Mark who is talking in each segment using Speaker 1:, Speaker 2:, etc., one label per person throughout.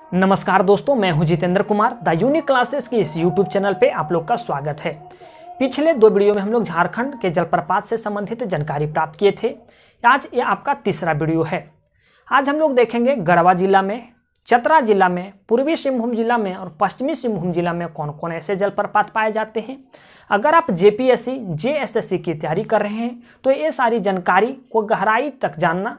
Speaker 1: नमस्कार दोस्तों, मैं हूं Jitendra Kumar. The unique classes के इस यूट्यूब चैनल पे आप लोग का स्वागत है। पिछले दो वीडियो में हम लोग झारखंड के जलप्रपात से संबंधित जानकारी प्राप्त किए थे। आज ये आपका तीसरा वीडियो है। आज हम लोग देखेंगे गढ़वा जिला में, चतरा जिला में, पूर्वी सिंहभूम जिला में और पश्चिमी सिंहभूम जिला में कौन कौन ऐसे जलप्रपात पाए जाते हैं। अगर आप जेपीएससी जेएसएससी की तैयारी कर रहे हैं तो ये सारी जानकारी को गहराई तक जानना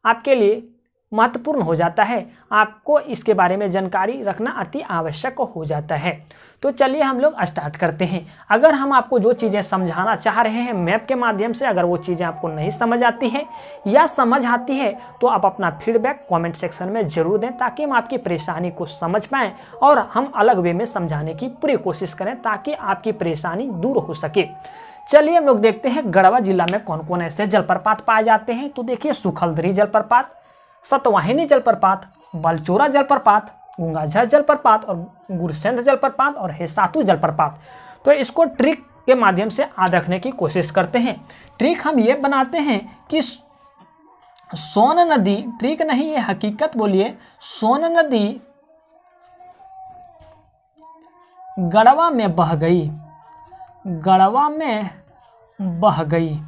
Speaker 1: आपके लिए महत्वपूर्ण हो जाता है। आपको इसके बारे में जानकारी रखना अति आवश्यक हो जाता है। तो चलिए हम लोग स्टार्ट करते हैं। अगर हम आपको जो चीज़ें समझाना चाह रहे हैं मैप के माध्यम से, अगर वो चीज़ें आपको नहीं समझ आती है या समझ आती है तो आप अपना फीडबैक कमेंट सेक्शन में ज़रूर दें, ताकि हम आपकी परेशानी को समझ पाएँ और हम अलग वे में समझाने की पूरी कोशिश करें ताकि आपकी परेशानी दूर हो सके। चलिए हम लोग देखते हैं गढ़वा जिला में कौन कौन ऐसे जलप्रपात पाए जाते हैं। तो देखिए, सुखलदरी जलप्रपात, सतवाहिनी जलप्रपात, बलचोरा जलप्रपात, गंगाझर जलप्रपात और गुरसेंध जलप्रपात और हेसातु जलप्रपात। तो इसको ट्रिक के माध्यम से याद रखने की कोशिश करते हैं। ट्रिक हम ये बनाते हैं कि सोन नदी, ट्रिक नहीं ये हकीकत बोलिए, सोन नदी गढ़वा में बह गई, गढ़वा में बह गई।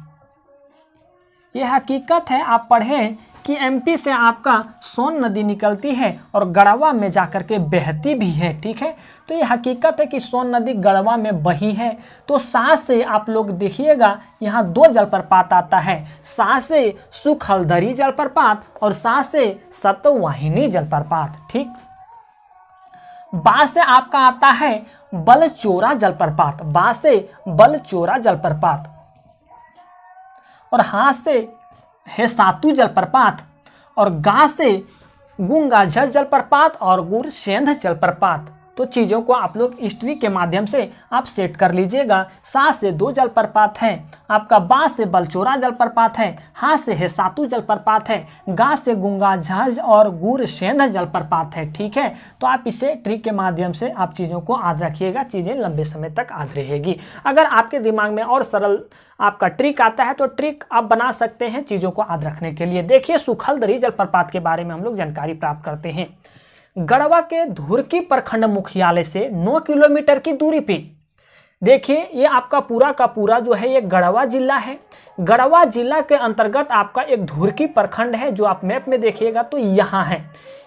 Speaker 1: ये हकीकत है। आप पढ़ें कि एमपी से आपका सोन नदी निकलती है और गढ़वा में जाकर के बहती भी है। ठीक है, तो ये हकीकत है कि सोन नदी गढ़वा में बही है। तो साथ से आप लोग देखिएगा यहाँ दो जलप्रपात आता है, साथ से सुखलदरी जलप्रपात और साथ से सतवाहिनी जलप्रपात। ठीक, बाद से आपका आता है बलचोरा जलप्रपात, बाद से बलचोरा जलप्रपात और हाथ से हेसातु जलप्रपात और गा से गंगाझर जलप्रपात और गुरसेंध जलप्रपात। तो चीज़ों को आप लोग हिस्ट्री के माध्यम से आप सेट कर लीजिएगा। सा से दो जलप्रपात हैं, आपका बा से बलचोरा जलप्रपात है, हा से हेसातु जलप्रपात है, गा से गंगाझर और गुरसेंध जलप्रपात है। ठीक है, तो आप इसे ट्रिक के माध्यम से आप चीज़ों को याद रखिएगा, चीज़ें लंबे समय तक याद रहेगी। अगर आपके दिमाग में और सरल आपका ट्रिक आता है तो ट्रिक आप बना सकते हैं चीज़ों को याद रखने के लिए। देखिए, सुखलदरी जलप्रपात के बारे में हम लोग जानकारी प्राप्त करते हैं। गढ़वा के धुरकी प्रखंड मुख्यालय से 9 किलोमीटर की दूरी पे, देखिए ये आपका पूरा का पूरा जो है ये गढ़वा जिला है। गढ़वा जिला के अंतर्गत आपका एक धुरकी प्रखंड है, जो आप मैप में देखिएगा तो यहाँ है।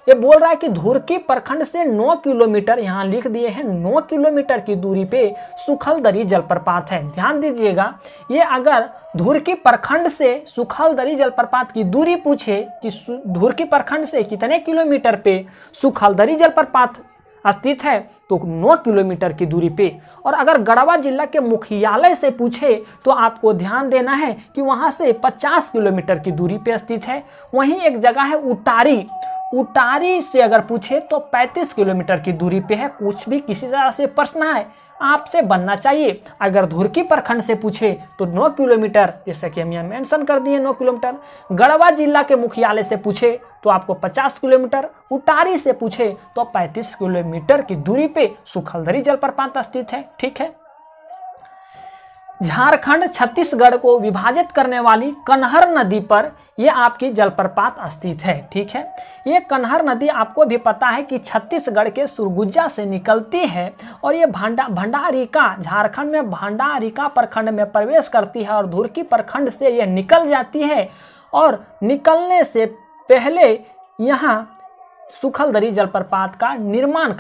Speaker 1: ये बोल रहा है कि धुरकी प्रखंड से 9 किलोमीटर, यहाँ लिख दिए हैं 9 किलोमीटर की दूरी पे सुखलदरी जलप्रपात है। ध्यान दीजिएगा, ये अगर धुरकी प्रखंड से सुखलदरी जलप्रपात की दूरी पूछे कि धुरकी प्रखंड से कितने किलोमीटर पे सुखलदरी जलप्रपात स्थित है, तो 9 किलोमीटर की दूरी पे। और अगर गढ़वा जिला के मुख्यालय से पूछे तो आपको ध्यान देना है कि वहां से 50 किलोमीटर की दूरी पे स्थित है। वहीं एक जगह है उटारी, उटारी से अगर पूछे तो 35 किलोमीटर की दूरी पे है। कुछ भी किसी तरह से प्रश्न है आपसे बनना चाहिए। अगर धुरकी प्रखंड से पूछे तो 9 किलोमीटर, जैसे कि हम यहाँ मेंशन कर दिए 9 किलोमीटर। गढ़वा जिला के मुख्यालय से पूछे तो आपको 50 किलोमीटर, उटारी से पूछे तो 35 किलोमीटर की दूरी पे सुखलदरी जलप्रपात स्थित है। ठीक है, झारखंड छत्तीसगढ़ को विभाजित करने वाली कन्हर नदी पर यह आपकी जलप्रपात स्थित है। ठीक है, ये कन्हर नदी आपको भी पता है कि छत्तीसगढ़ के सुरगुजा से निकलती है और ये भंडारिका, झारखंड में भंडारिका प्रखंड में प्रवेश करती है और धुरकी प्रखंड से यह निकल जाती है और निकलने से पहले यहाँ सुखलदरी जलप्रपात का निर्माण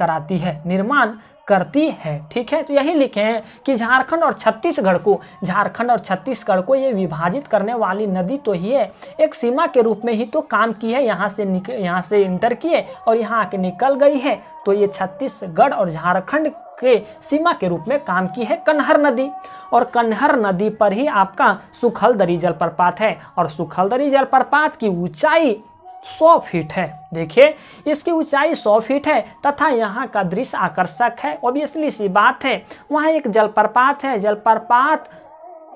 Speaker 1: करती है। ठीक है, तो यही लिखे हैं कि झारखंड और छत्तीसगढ़ को ये विभाजित करने वाली नदी तो ही है, एक सीमा के रूप में ही तो काम की है। यहाँ से इंटर किए और यहाँ आके निकल गई है, तो ये छत्तीसगढ़ और झारखंड के सीमा के रूप में काम की है कन्हर नदी। और कन्हर नदी पर ही आपका सुखलदरी जलप्रपात है और सुखलदरी जलप्रपात की ऊंचाई 100 फीट है। देखिए, इसकी ऊंचाई 100 फीट है तथा यहाँ का दृश्य आकर्षक है। ऑब्वियसली सी बात है, वहाँ एक जलप्रपात है, जलप्रपात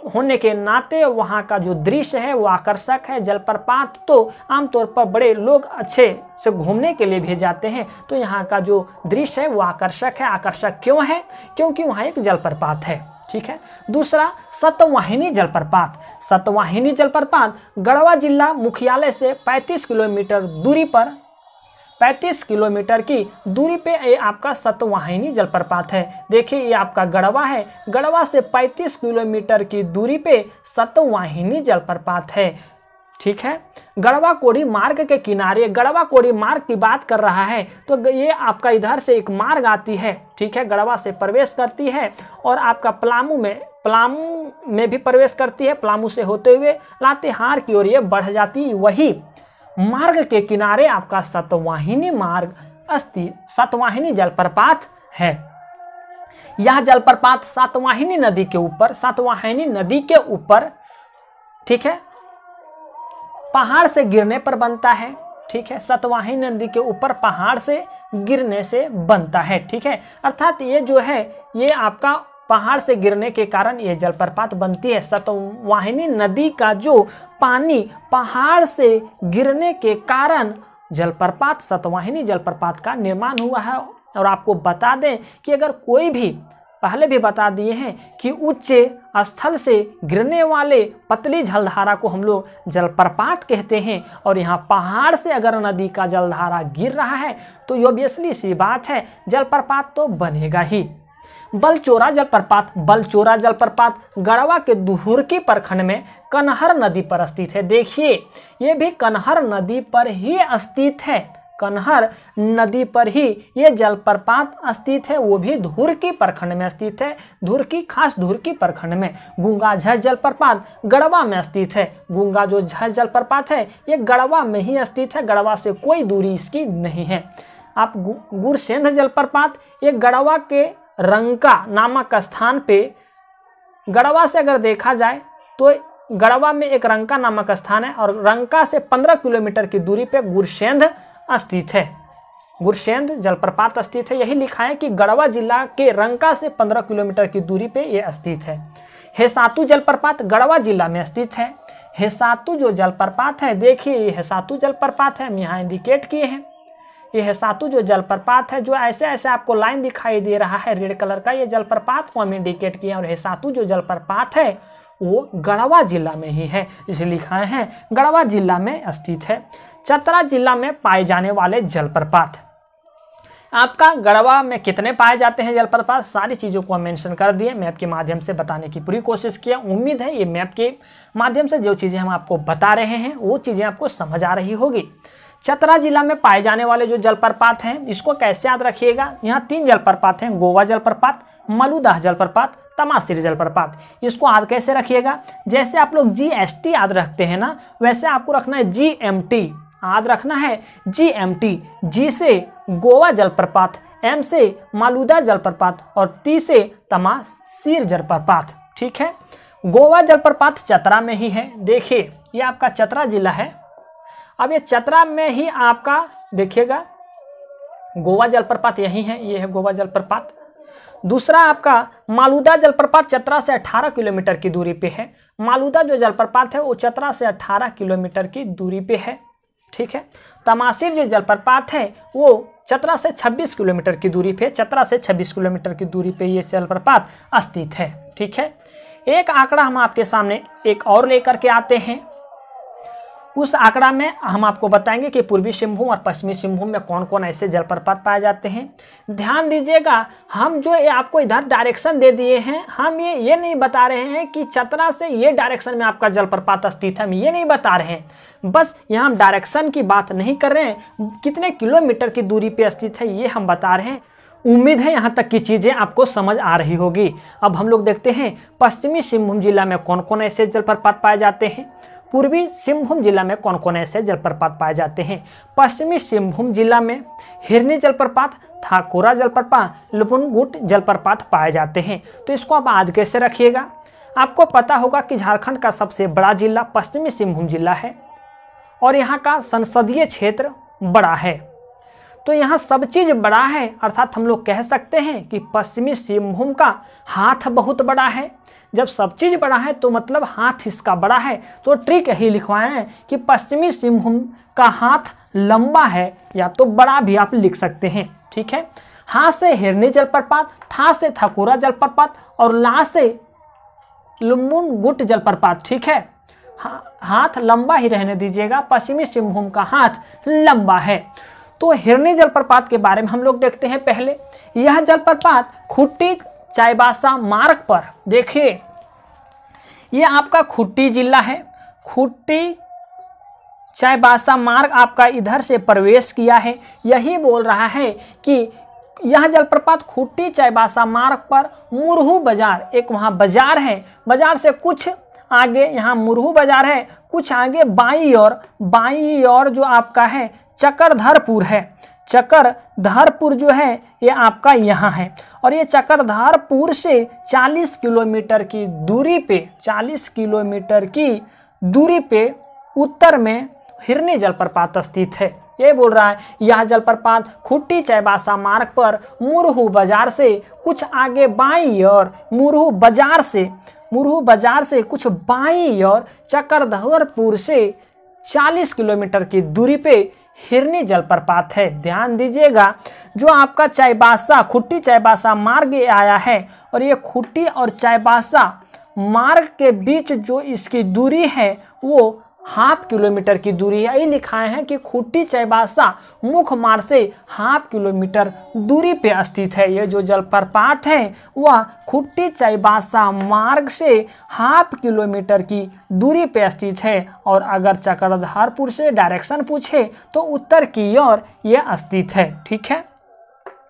Speaker 1: होने के नाते वहाँ का जो दृश्य है वो आकर्षक है। जलप्रपात तो आमतौर पर बड़े लोग अच्छे से घूमने के लिए भी जाते हैं, तो यहाँ का जो दृश्य है वो आकर्षक है। आकर्षक क्यों है? क्योंकि वहाँ एक जलप्रपात है। ठीक है, दूसरा सतवाहिनी जलप्रपात। सतवाहिनी जलप्रपात गढ़वा जिला मुख्यालय से 35 किलोमीटर दूरी पर 35 किलोमीटर की दूरी पे ये आपका सतवाहिनी जलप्रपात है। देखिए ये आपका गढ़वा है, गढ़वा से 35 किलोमीटर की दूरी पे सतवाहिनी जलप्रपात है। ठीक है, गढ़वा कोड़ी मार्ग के किनारे, गढ़वा कोड़ी मार्ग की बात कर रहा है तो ये आपका इधर से एक मार्ग आती है। ठीक है, गढ़वा से प्रवेश करती है और आपका पलामू में भी प्रवेश करती है। पलामू से होते हुए लातेहार की ओर ये बढ़ जाती है। वही मार्ग के किनारे आपका सतवाहिनी मार्ग सतवाहिनी जलप्रपात है। यह जलप्रपात सतवाहिनी नदी के ऊपर ठीक है पहाड़ से गिरने पर बनता है। ठीक है, सतवाहिनी नदी के ऊपर पहाड़ से गिरने से बनता है। ठीक है, अर्थात ये जो है ये आपका पहाड़ से गिरने के कारण ये जलप्रपात बनती है। सतवाहिनी नदी का जो पानी पहाड़ से गिरने के कारण जलप्रपात सतवाहिनी जलप्रपात का निर्माण हुआ है। और आपको बता दें कि अगर कोई भी, पहले भी बता दिए हैं कि उच्च स्थल से गिरने वाले पतली जलधारा को हम लोग जलप्रपात कहते हैं। और यहाँ पहाड़ से अगर नदी का जलधारा गिर रहा है तो ये ऑब्वियसली सी बात है ये तो बनेगा ही। बलचोरा जलप्रपात गढ़वा के दुहुरकी प्रखंड में कनहर नदी पर स्थित है। देखिए ये भी कनहर नदी पर ही स्थित है, कनहर नदी पर ही ये जलप्रपात स्थित है, वो भी धुरकी प्रखंड में स्थित है। धुरकी प्रखंड में गुंगा झर जलप्रपात गढ़वा में स्थित है। गुंगा जो झर जलप्रपात है ये गढ़वा में ही स्थित है, गढ़वा से कोई दूरी इसकी नहीं है। आप गुरसेंध जलप्रपात ये गढ़वा के रंका नामक स्थान पे, गढ़वा से अगर देखा जाए तो गढ़वा में एक रंका नामक स्थान है और रंका से 15 किलोमीटर की दूरी पे गुरसेंध स्थित है। गुरसेंध जलप्रपात स्थित है। यही लिखा है कि गढ़वा जिला के रंका से 15 किलोमीटर की दूरी पे ये स्थित है। हेसातु जलप्रपात गढ़वा जिला में स्थित है। हेसातु जो जलप्रपात है, देखिए ये हेसातु जलप्रपात है, हम यहाँ इंडिकेट किए हैं। ये हेसातु जो जलप्रपात है, जो ऐसे ऐसे आपको लाइन दिखाई दे रहा है रेड कलर का, ये जलप्रपात को हम इंडिकेट किए। और हेसातु जो जलप्रपात है वो गढ़वा जिला में ही है, इसे लिखा है गढ़वा जिला में स्थित है। चतरा जिला में पाए जाने वाले जलप्रपात, आपका गढ़वा में कितने पाए जाते हैं जलप्रपात, सारी चीज़ों को हम मेंशन कर दिए, मैप के माध्यम से बताने की पूरी कोशिश किया। उम्मीद है ये मैप के माध्यम से जो चीज़ें हम आपको बता रहे हैं वो चीज़ें आपको समझ आ रही होगी। चतरा जिला में पाए जाने वाले जो जलप्रपात हैं इसको कैसे याद रखिएगा, यहाँ 3 जलप्रपात हैं, गोवा जलप्रपात, मलुदाह जलप्रपात, तमासिर जलप्रपात। इसको याद कैसे रखिएगा, जैसे आप लोग GST याद रखते हैं ना, वैसे आपको रखना है GMT, याद रखना है GMT। G से गोवा जलप्रपात, M से मलुदाह जलप्रपात और T से तमासिर जलप्रपात। ठीक है, गोवा जलप्रपात चतरा में ही है। देखिए ये आपका चतरा जिला है। अब ये चतरा में ही आपका देखिएगा गोवा जलप्रपात यही है, ये है गोवा जलप्रपात। दूसरा आपका मलुदाह जलप्रपात चतरा से 18 किलोमीटर की दूरी पे है। मलुदाह जो जलप्रपात है वो चतरा से 18 किलोमीटर की दूरी पे है। ठीक है, तमासिर जो जलप्रपात है वो चतरा से 26 किलोमीटर की दूरी पे, चतरा से 26 किलोमीटर की दूरी पे ये जलप्रपात स्थित है। ठीक है, एक आंकड़ा हम आपके सामने एक और लेकर के आते हैं। उस आंकड़ा में हम आपको बताएंगे कि पूर्वी सिंहभूम और पश्चिमी सिंहभूम में कौन कौन ऐसे जलप्रपात पाए जाते हैं। ध्यान दीजिएगा, हम जो ये आपको इधर डायरेक्शन दे दिए हैं, हम ये नहीं बता रहे हैं कि चतरा से ये डायरेक्शन में आपका जलप्रपात स्थित है, हम ये नहीं बता रहे हैं। बस यहाँ हम डायरेक्शन की बात नहीं कर रहे हैं, कितने किलोमीटर की दूरी पे स्थित है ये हम बता रहे हैं। उम्मीद है यहाँ तक की चीज़ें आपको समझ आ रही होगी। अब हम लोग देखते हैं पश्चिमी सिंहभूम जिला में कौन कौन ऐसे जलप्रपात पाए जाते हैं, पूर्वी सिंहभूम जिला में कौन कौन ऐसे जलप्रपात पाए जाते हैं। पश्चिमी सिंहभूम जिला में हिरनी जलप्रपात, थाकोरा जलप्रपात, लुपुनगुट जलप्रपात पाए जाते हैं। तो इसको आप याद कैसे रखिएगा, आपको पता होगा कि झारखंड का सबसे बड़ा जिला पश्चिमी सिंहभूम जिला है और यहाँ का संसदीय क्षेत्र बड़ा है। तो यहाँ सब चीज़ बड़ा है, अर्थात हम लोग कह सकते हैं कि पश्चिमी सिंहभूम का हाथ बहुत बड़ा है। जब सब चीज़ बड़ा है तो मतलब हाथ इसका बड़ा है। तो ट्रिक यही लिखवाए हैं कि पश्चिमी सिंहभूम का हाथ लंबा है, या तो बड़ा भी आप लिख सकते हैं। ठीक है, हाँ से हिरनी जलप्रपात, था से थाकुरा जलप्रपात और ला से लुपुनगुट जलप्रपात। ठीक है, हाथ लंबा ही रहने दीजिएगा, पश्चिमी सिंहभूम का हाथ लंबा है। तो हिरनी जलप्रपात के बारे में हम लोग देखते हैं पहले। यह जलप्रपात खूंटी चाईबासा मार्ग पर, देखिए ये आपका खूंटी जिला है, खूंटी चाईबासा मार्ग आपका इधर से प्रवेश किया है। यही बोल रहा है कि यह जलप्रपात खूंटी चाईबासा मार्ग पर मुरहू बाजार, एक वहाँ बाजार है, बाजार से कुछ आगे यहाँ मुरहू बाजार है, कुछ आगे बाई और जो आपका है चक्रधरपुर है। चक्रधरपुर जो है ये आपका यहाँ है, और ये चक्रधरपुर से 40 किलोमीटर की दूरी पे, 40 किलोमीटर की दूरी पे उत्तर में हिरनी जलप्रपात स्थित है। ये बोल रहा है यह जलप्रपात खूंटी चाईबासा मार्ग पर मुरहू बाजार से कुछ आगे बाई और मुरहू बाजार से कुछ बाई और चक्रधरपुर से 40 किलोमीटर की दूरी पे हिरनी जलप्रपात है। ध्यान दीजिएगा, जो आपका चाईबासा खूंटी चाईबासा मार्ग आया है, और ये खूंटी और चाईबासा मार्ग के बीच जो इसकी दूरी है वो 0.5 किलोमीटर की दूरी है। ये लिखाए हैं कि खूंटी चाईबासा मुख्य मार्ग से 0.5 किलोमीटर दूरी पे स्थित है। ये जो जलप्रपात है वह खूंटी चाईबासा मार्ग से 0.5 किलोमीटर की दूरी पे स्थित है, और अगर चक्रधरपुर से डायरेक्शन पूछे तो उत्तर की ओर यह स्थित है। ठीक है,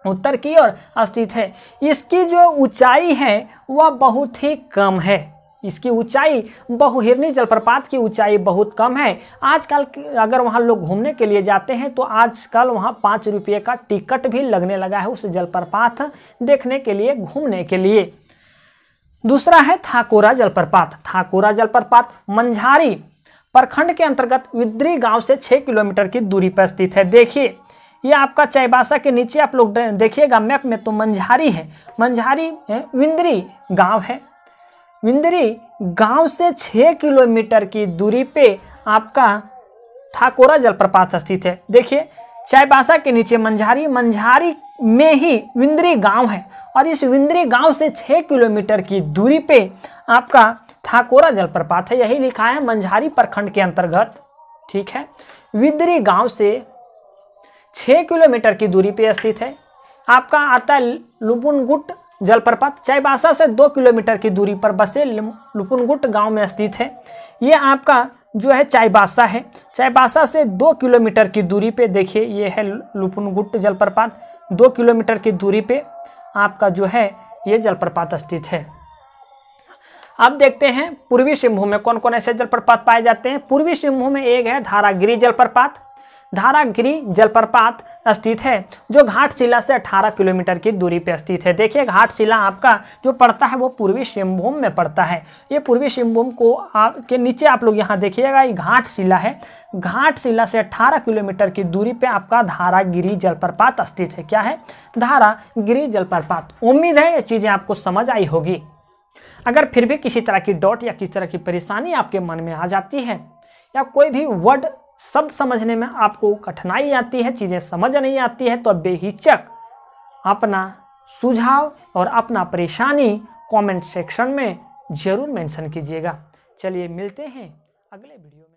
Speaker 1: उत्तर की ओर स्थित है। इसकी जो ऊंचाई है वह बहुत ही कम है। इसकी ऊंचाई हिरनी जलप्रपात की ऊंचाई बहुत कम है। आजकल अगर वहाँ लोग घूमने के लिए जाते हैं तो आजकल वहाँ 5 रुपये का टिकट भी लगने लगा है उस जलप्रपात देखने के लिए, घूमने के लिए। दूसरा है थाकोरा जलप्रपात। थाकोरा जलप्रपात मंझारी प्रखंड के अंतर्गत विद्री गांव से 6 किलोमीटर की दूरी पर स्थित है। देखिए ये आपका चाईबासा के नीचे आप लोग देखिएगा मैप में तो मंझारी है, मंझारी विंद्री गाँव है। विंद्री गांव से 6 किलोमीटर की दूरी पे आपका थाकोरा जलप्रपात स्थित है। देखिए चाईबासा के नीचे मंझारी में ही विंद्री गांव है, और इस विंद्री गांव से 6 किलोमीटर की दूरी पे आपका थाकोरा जलप्रपात है। यही लिखा है मंझारी प्रखंड के अंतर्गत। ठीक है, विंद्री गांव से 6 किलोमीटर की दूरी पे स्थित है। आपका आता है लुपुनगुट जलप्रपात, चाईबासा से 2 किलोमीटर की दूरी पर बसे लुपुनगुट गांव में स्थित है। ये आपका जो है चाईबासा है, चाईबासा से 2 किलोमीटर की दूरी पे देखिए ये है लुपुनगुट जलप्रपात। 2 किलोमीटर की दूरी पे आपका जो है ये जलप्रपात स्थित है। अब देखते हैं पूर्वी सिंहभूम में कौन कौन ऐसे जलप्रपात पाए जाते हैं। पूर्वी सिंहभूम में एक है धारागिरी जलप्रपात। धारागिरी जलप्रपात स्थित है जो घाटशिला से 18 किलोमीटर की दूरी पर स्थित है। देखिए घाटशिला आपका जो पड़ता है वो पूर्वी सिंहभूम में पड़ता है। ये पूर्वी सिंहभूम को के नीचे आप लोग यहाँ देखिएगा ये घाटशिला है। घाटशिला से 18 किलोमीटर की दूरी पे आपका धारागिरी जलप्रपात स्थित है। क्या है? धारागिरी जलप्रपात। उम्मीद है ये चीज़ें आपको समझ आई होगी। अगर फिर भी किसी तरह की डाउट या किसी तरह की परेशानी आपके मन में आ जाती है, या कोई भी वर्ड शब्द समझने में आपको कठिनाई आती है, चीज़ें समझ नहीं आती है, तो बेहिचक अपना सुझाव और अपना परेशानी कमेंट सेक्शन में ज़रूर मेंशन कीजिएगा। चलिए मिलते हैं अगले वीडियो में।